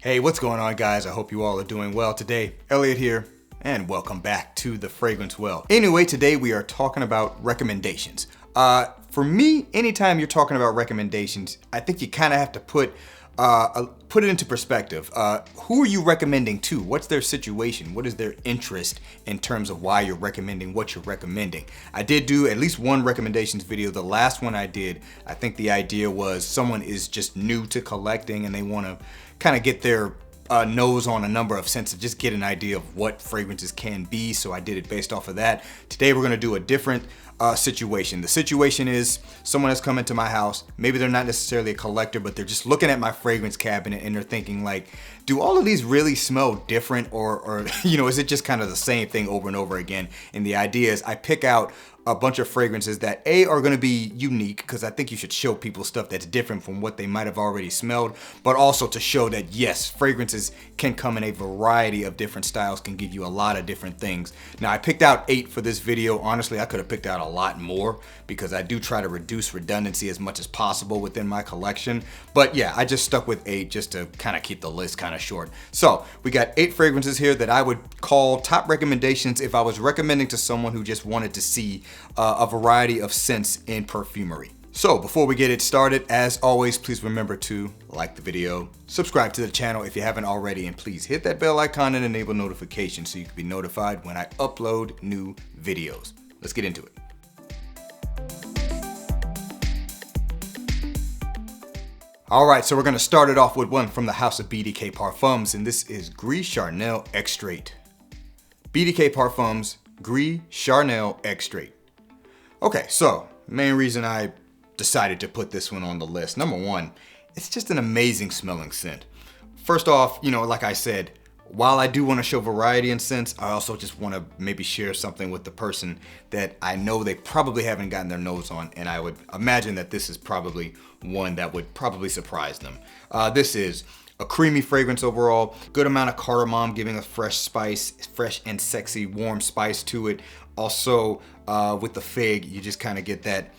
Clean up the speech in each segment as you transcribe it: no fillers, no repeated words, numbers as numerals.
Hey, what's going on, guys? I hope you all are doing well today. Elliot here, and welcome back to The Fragrance Well. Anyway, today we are talking about recommendations. For me, anytime you're talking about recommendations, I think you kind of have to put it into perspective. Who are you recommending to? What's their situation? What is their interest in terms of why you're recommending what you're recommending? I did do at least one recommendations video. The last one I did, I think the idea was someone is just new to collecting and they want to kind of get their nose on a number of scents to just get an idea of what fragrances can be. So I did it based off of that. Today we're going to do a different situation. The situation is someone has come into my house. Maybe they're not necessarily a collector, but they're just looking at my fragrance cabinet and they're thinking like, do all of these really smell different, or you know, is it just kind of the same thing over and over again? And the idea is I pick out a bunch of fragrances that are going to be unique, because I think you should show people stuff that's different from what they might have already smelled, but also to show that yes, fragrances can come in a variety of different styles, can give you a lot of different things. Now I picked out 8 for this video. Honestly, I could have picked out a lot more because I do try to reduce redundancy as much as possible within my collection. But yeah, I just stuck with 8 just to kind of keep the list kind of short. So we got 8 fragrances here that I would call top recommendations if I was recommending to someone who just wanted to see a variety of scents in perfumery. So before we get it started, as always, please remember to like the video, subscribe to the channel if you haven't already, and please hit that bell icon and enable notifications so you can be notified when I upload new videos. Let's get into it. All right, so we're gonna start it off with one from the house of BDK Parfums, and this is Gris Charnel Extrait. BDK Parfums, Gris Charnel Extrait. Okay, so main reason I decided to put this one on the list. Number one, it's just an amazing smelling scent. First off, you know, like I said, while I do want to show variety in scents, I also just want to maybe share something with the person that I know they probably haven't gotten their nose on, and I would imagine that this is probably one that would probably surprise them. This is a creamy fragrance overall, good amount of cardamom, giving a fresh spice, fresh and sexy warm spice to it. Also with the fig, you just kind of get that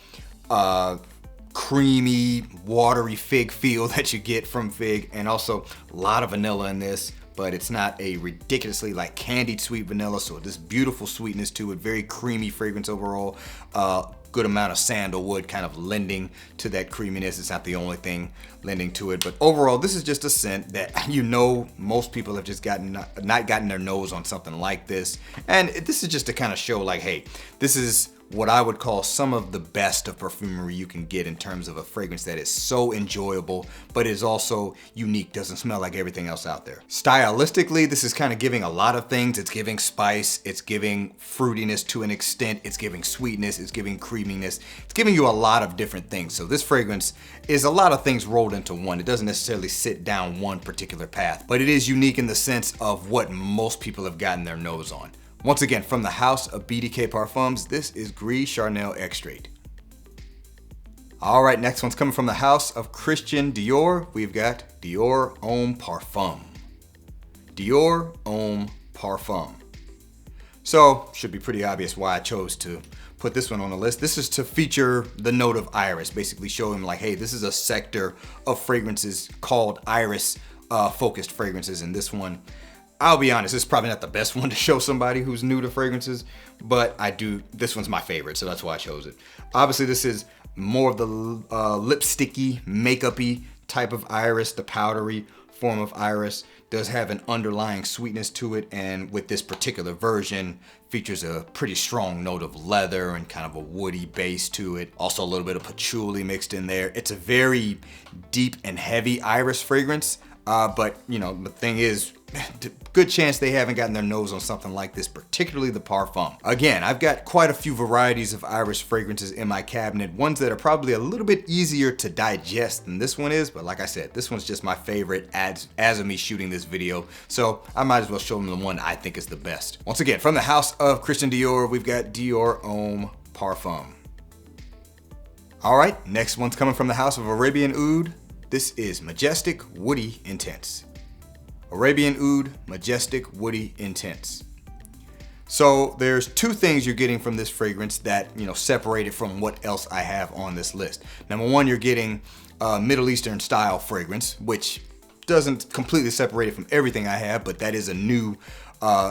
creamy, watery fig feel that you get from fig, and also a lot of vanilla in this, but it's not a ridiculously like candied sweet vanilla, so this beautiful sweetness to it, very creamy fragrance overall. Good amount of sandalwood kind of lending to that creaminess. It's not the only thing lending to it, but overall this is just a scent that, you know, most people have just not gotten their nose on something like this, and this is just to kind of show like, hey, this is what I would call some of the best of perfumery you can get in terms of a fragrance that is so enjoyable, but is also unique, doesn't smell like everything else out there. Stylistically, this is kind of giving a lot of things. It's giving spice, it's giving fruitiness to an extent, it's giving sweetness, it's giving creaminess, it's giving you a lot of different things. So this fragrance is a lot of things rolled into one. It doesn't necessarily sit down one particular path, but it is unique in the sense of what most people have gotten their nose on. Once again, from the house of BDK Parfums, this is Gris Charnel Extrait. All right, next one's coming from the house of Christian Dior. We've got Dior Homme Parfum. Dior Homme Parfum. So, should be pretty obvious why I chose to put this one on the list. This is to feature the note of iris, basically show him like, hey, this is a sector of fragrances called iris focused fragrances, and this one, I'll be honest, this is probably not the best one to show somebody who's new to fragrances, but this one's my favorite, so that's why I chose it. Obviously, this is more of the lipsticky, makeup-y type of iris. The powdery form of iris does have an underlying sweetness to it, and with this particular version, features a pretty strong note of leather and kind of a woody base to it. Also a little bit of patchouli mixed in there. It's a very deep and heavy iris fragrance, but you know, the thing is, good chance they haven't gotten their nose on something like this, particularly the Parfum. Again, I've got quite a few varieties of iris fragrances in my cabinet, ones that are probably a little bit easier to digest than this one is, but like I said, this one's just my favorite as of me shooting this video, so I might as well show them the one I think is the best. Once again, from the house of Christian Dior, we've got Dior Homme Parfum. All right, next one's coming from the house of Arabian Oud. This is Majestic Woody Intense. Arabian Oud, Majestic Woody Intense. So there's 2 things you're getting from this fragrance that, you know, separate it from what else I have on this list. Number one, you're getting Middle Eastern style fragrance, which doesn't completely separate it from everything I have, but that is a new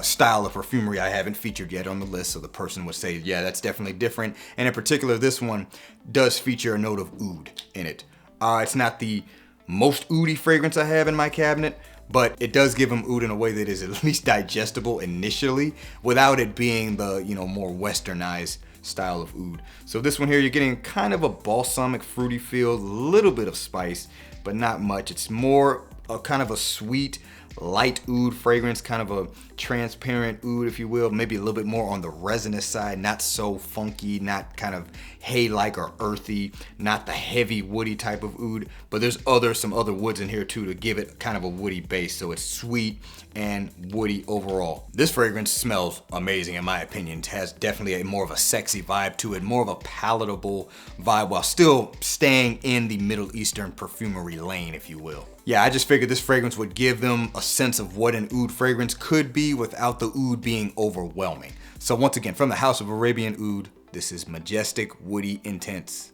style of perfumery I haven't featured yet on the list, so the person would say, yeah, that's definitely different. And in particular, this one does feature a note of oud in it. It's not the most oudy fragrance I have in my cabinet, but it does give them oud in a way that is at least digestible initially, without it being the, you know, more westernized style of oud. So this one here, you're getting kind of a balsamic fruity feel, a little bit of spice, but not much. It's more a kind of a sweet, light oud fragrance, kind of a transparent oud, if you will, maybe a little bit more on the resinous side, not so funky, not kind of hay-like or earthy, not the heavy woody type of oud, but there's some other woods in here too to give it kind of a woody base, so it's sweet and woody overall. This fragrance smells amazing in my opinion. It has definitely more of a sexy vibe to it, more of a palatable vibe while still staying in the Middle Eastern perfumery lane, if you will. Yeah, I just figured this fragrance would give them a sense of what an oud fragrance could be without the oud being overwhelming. So once again, from the House of Arabian Oud, this is Majestic Woody Intense.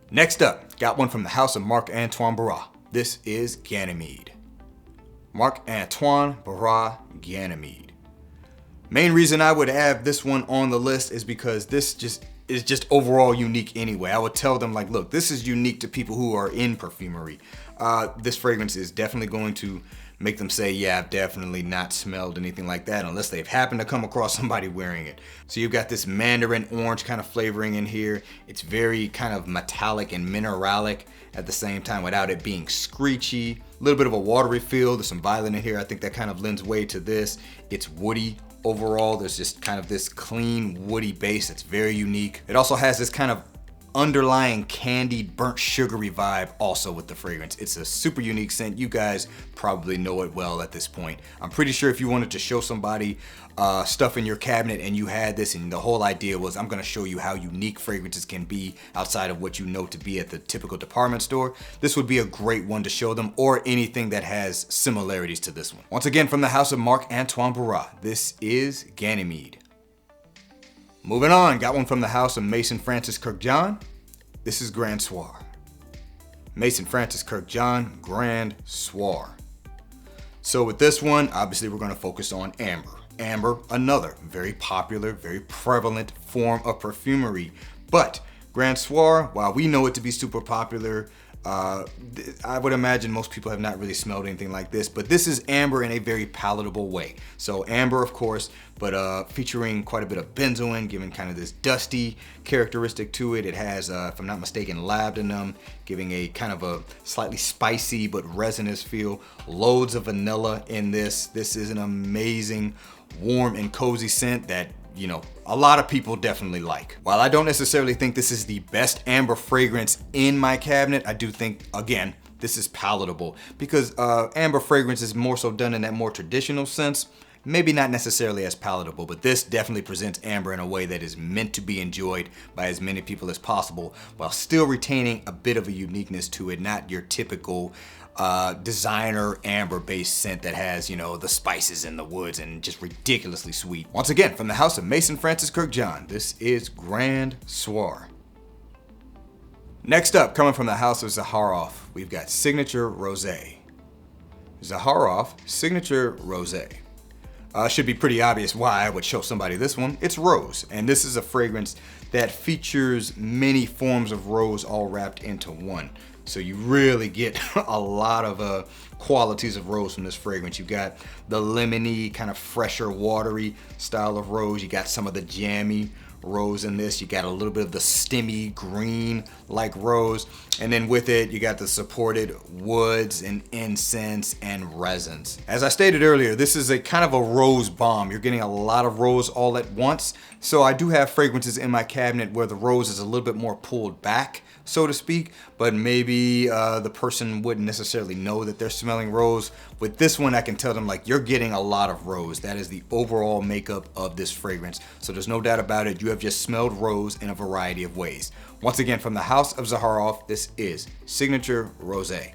Next up, got one from the House of Marc-Antoine Barras. This is Ganymede. Marc-Antoine Barras Ganymede. Main reason I would have this one on the list is because this is just overall unique anyway. I would tell them like, look, this is unique to people who are in perfumery. This fragrance is definitely going to make them say, yeah, I've definitely not smelled anything like that unless they've happened to come across somebody wearing it. So you've got this mandarin orange kind of flavoring in here. It's very kind of metallic and mineralic at the same time without it being screechy. A little bit of a watery feel. There's some violet in here. I think that kind of lends way to this. It's woody overall. There's just kind of this clean woody base that's very unique. It also has this kind of underlying candied burnt sugary vibe also with the fragrance. It's a super unique scent. You guys probably know it well at this point. I'm pretty sure if you wanted to show somebody stuff in your cabinet and you had this and the whole idea was I'm going to show you how unique fragrances can be outside of what you know to be at the typical department store, this would be a great one to show them, or anything that has similarities to this one. Once again, from the House of Marc-Antoine Barras, this is Ganymede. Moving on, got one from the House of Maison Francis Kurkdjian. This is Grand Soir. Maison Francis Kurkdjian Grand Soir. So with this one, obviously we're going to focus on amber. Amber, another very popular, very prevalent form of perfumery. But Grand Soir, while we know it to be super popular, I would imagine most people have not really smelled anything like this, but this is amber in a very palatable way. So amber, of course, but featuring quite a bit of benzoin, giving kind of this dusty characteristic to it. It has, if I'm not mistaken, labdanum, giving a kind of a slightly spicy but resinous feel. Loads of vanilla in this. This is an amazing, warm and cozy scent that, you know, a lot of people definitely like. While I don't necessarily think this is the best amber fragrance in my cabinet, I do think, again, this is palatable because amber fragrance is more so done in that more traditional sense. Maybe not necessarily as palatable, but this definitely presents amber in a way that is meant to be enjoyed by as many people as possible while still retaining a bit of a uniqueness to it, not your typical designer amber based scent that has, you know, the spices in the woods and just ridiculously sweet. Once again, from the House of Maison Francis Kurkdjian, this is Grand Soir. Next up, coming from the House of Zaharoff, we've got Signature Rosé. Zaharoff Signature Rosé. Should be pretty obvious why I would show somebody this one. It's rose, and this is a fragrance that features many forms of rose all wrapped into one. So you really get a lot of qualities of rose from this fragrance. You got the lemony, kind of fresher, watery style of rose. You got some of the jammy rose in this. You got a little bit of the stemmy green like rose. And then with it, you got the supported woods and incense and resins. As I stated earlier, this is a kind of a rose bomb. You're getting a lot of rose all at once. So I do have fragrances in my cabinet where the rose is a little bit more pulled back, so to speak, but maybe the person wouldn't necessarily know that they're smelling rose. With this one, I can tell them like, you're getting a lot of rose. That is the overall makeup of this fragrance. So there's no doubt about it. You have just smelled rose in a variety of ways. Once again, from the House of Zaharoff, this is Signature Rosé.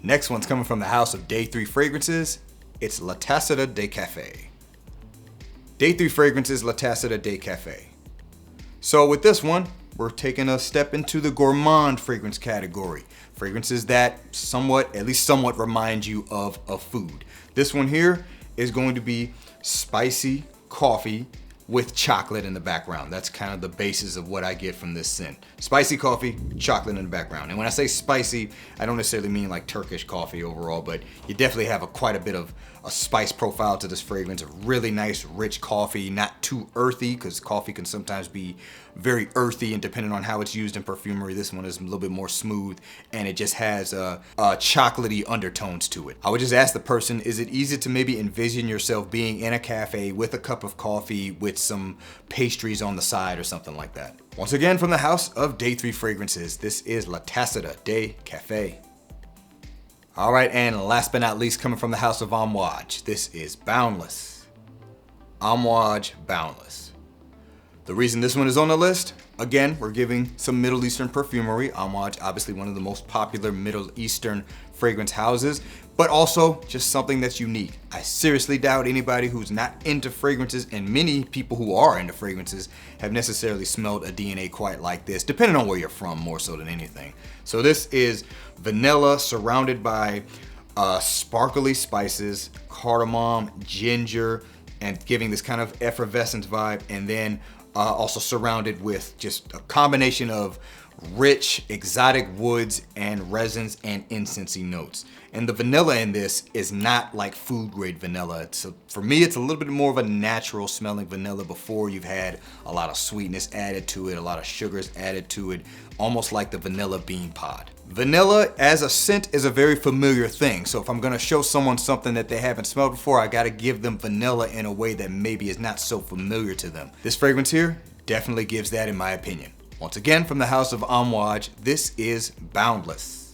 Next one's coming from the House of Day 3 Fragrances. It's La Tacita De Cafe. Day 3 Fragrances, La Tacita De Cafe. So with this one, we're taking a step into the gourmand fragrance category. Fragrances that at least somewhat remind you of a food. This one here is going to be spicy coffee with chocolate in the background. That's kind of the basis of what I get from this scent. Spicy coffee, chocolate in the background. And when I say spicy, I don't necessarily mean like Turkish coffee overall, but you definitely have quite a bit of a spice profile to this fragrance. A really nice, rich coffee, not too earthy, because coffee can sometimes be very earthy, and depending on how it's used in perfumery, this one is a little bit more smooth, and it just has chocolatey undertones to it. I would just ask the person, is it easy to maybe envision yourself being in a cafe with a cup of coffee with some pastries on the side or something like that? Once again, from the house of Day 3 Fragrances, this is Tacita De Cafe. All right, and last but not least, coming from the house of Homme, this is Boundless. Homme Boundless. The reason this one is on the list, again, we're giving some Middle Eastern perfumery. Homme, obviously one of the most popular Middle Eastern fragrance houses, but also just something that's unique. I seriously doubt anybody who's not into fragrances, and many people who are into fragrances have necessarily smelled a DNA quite like this, depending on where you're from more so than anything. So this is vanilla surrounded by sparkly spices, cardamom, ginger, and giving this kind of effervescent vibe, and then also surrounded with just a combination of rich exotic woods and resins and incensey notes. And the vanilla in this is not like food grade vanilla. For me, it's a little bit more of a natural smelling vanilla before you've had a lot of sweetness added to it, a lot of sugars added to it, almost like the vanilla bean pod. Vanilla as a scent is a very familiar thing. So if I'm gonna show someone something that they haven't smelled before, I gotta give them vanilla in a way that maybe is not so familiar to them. This fragrance here definitely gives that, in my opinion. Once again, from the house of Homme, this is Boundless.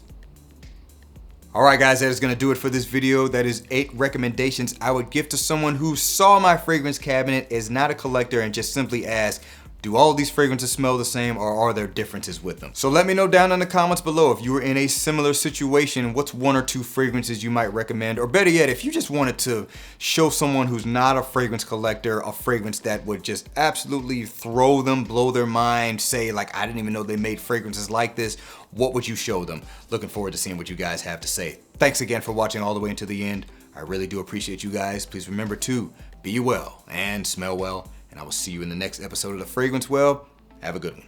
All right, guys, that is gonna do it for this video. That is 8 recommendations I would give to someone who saw my fragrance cabinet, is not a collector, and just simply ask, do all of these fragrances smell the same, or are there differences with them? So let me know down in the comments below if you were in a similar situation, what's 1 or 2 fragrances you might recommend, or better yet, if you just wanted to show someone who's not a fragrance collector a fragrance that would just absolutely throw them, blow their mind, say like, I didn't even know they made fragrances like this, what would you show them? Looking forward to seeing what you guys have to say. Thanks again for watching all the way until the end. I really do appreciate you guys. Please remember to be well and smell well. And I will see you in the next episode of The Fragrance Well. Have a good one.